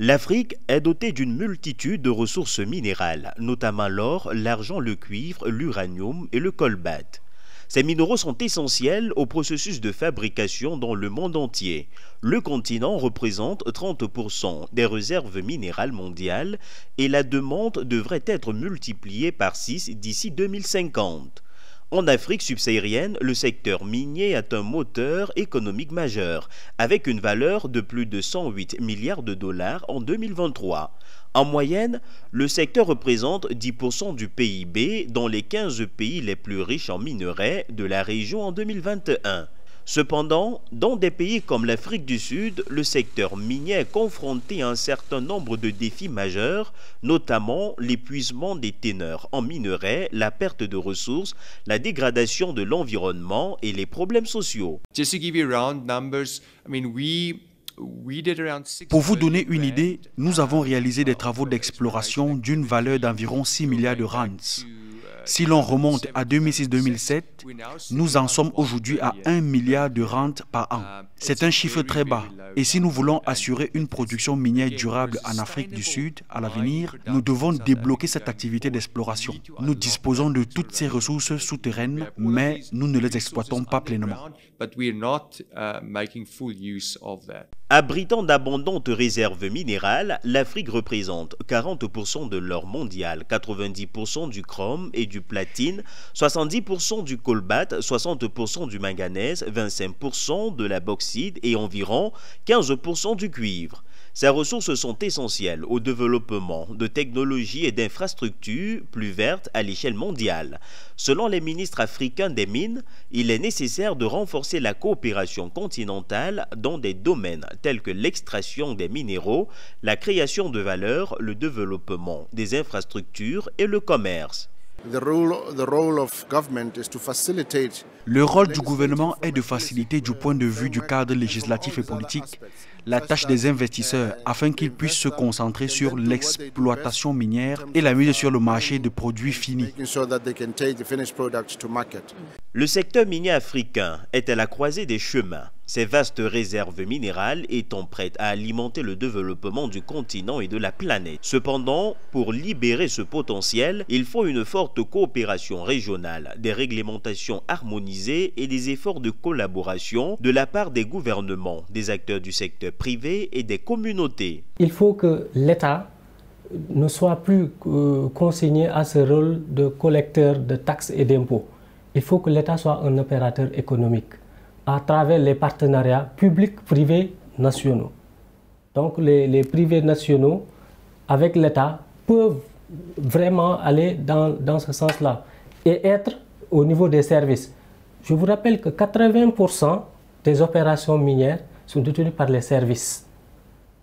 L'Afrique est dotée d'une multitude de ressources minérales, notamment l'or, l'argent, le cuivre, l'uranium et le colbate. Ces minéraux sont essentiels au processus de fabrication dans le monde entier. Le continent représente 30% des réserves minérales mondiales et la demande devrait être multipliée par 6 d'ici 2050. En Afrique subsaharienne, le secteur minier est un moteur économique majeur, avec une valeur de plus de 108 milliards de dollars en 2023. En moyenne, le secteur représente 10% du PIB dans les 15 pays les plus riches en minerais de la région en 2021. Cependant, dans des pays comme l'Afrique du Sud, le secteur minier est confronté à un certain nombre de défis majeurs, notamment l'épuisement des teneurs en minerais, la perte de ressources, la dégradation de l'environnement et les problèmes sociaux. Just to give you round numbers, Pour vous donner une idée, nous avons réalisé des travaux d'exploration d'une valeur d'environ 6 milliards de rands. Si l'on remonte à 2006-2007, nous en sommes aujourd'hui à 1 milliard de rentes par an. C'est un chiffre très bas. Et si nous voulons assurer une production minière durable en Afrique du Sud à l'avenir, nous devons débloquer cette activité d'exploration. Nous disposons de toutes ces ressources souterraines, mais nous ne les exploitons pas pleinement. Abritant d'abondantes réserves minérales, l'Afrique représente 40% de l'or mondial, 90% du chrome et du platine, 70% du colbate, 60% du manganèse, 25% de la bauxite et environ 15% du cuivre. Ces ressources sont essentielles au développement de technologies et d'infrastructures plus vertes à l'échelle mondiale. Selon les ministres africains des mines, il est nécessaire de renforcer la coopération continentale dans des domaines tels que l'extraction des minéraux, la création de valeur, le développement des infrastructures et le commerce. Le rôle du gouvernement est de faciliter du point de vue du cadre législatif et politique la tâche des investisseurs afin qu'ils puissent se concentrer sur l'exploitation minière et la mise sur le marché de produits finis. Le secteur minier africain est à la croisée des chemins. Ces vastes réserves minérales étant prêtes à alimenter le développement du continent et de la planète. Cependant, pour libérer ce potentiel, il faut une forte coopération régionale, des réglementations harmonisées et des efforts de collaboration de la part des gouvernements, des acteurs du secteur privé et des communautés. Il faut que l'État ne soit plus consigné à ce rôle de collecteur de taxes et d'impôts. Il faut que l'État soit un opérateur économique à travers les partenariats publics, privés, nationaux. Donc les privés nationaux, avec l'État, peuvent vraiment aller dans ce sens-là et être au niveau des services. Je vous rappelle que 80% des opérations minières sont détenues par les services,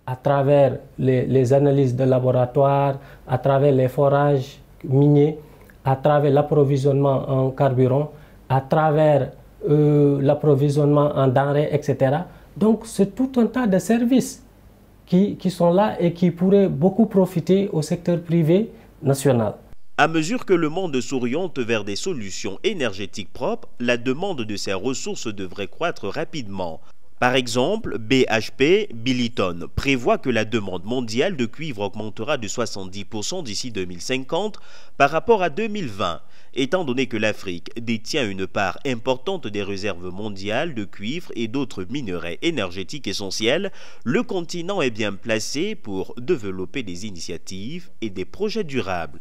à travers les analyses de laboratoire, à travers les forages miniers, à travers l'approvisionnement en carburant, à travers l'approvisionnement en denrées, etc. Donc c'est tout un tas de services qui sont là et qui pourraient beaucoup profiter au secteur privé national. À mesure que le monde s'oriente vers des solutions énergétiques propres, la demande de ces ressources devrait croître rapidement. Par exemple, BHP Billiton prévoit que la demande mondiale de cuivre augmentera de 70% d'ici 2050 par rapport à 2020, étant donné que l'Afrique détient une part importante des réserves mondiales de cuivre et d'autres minerais énergétiques essentiels. Le continent est bien placé pour développer des initiatives et des projets durables.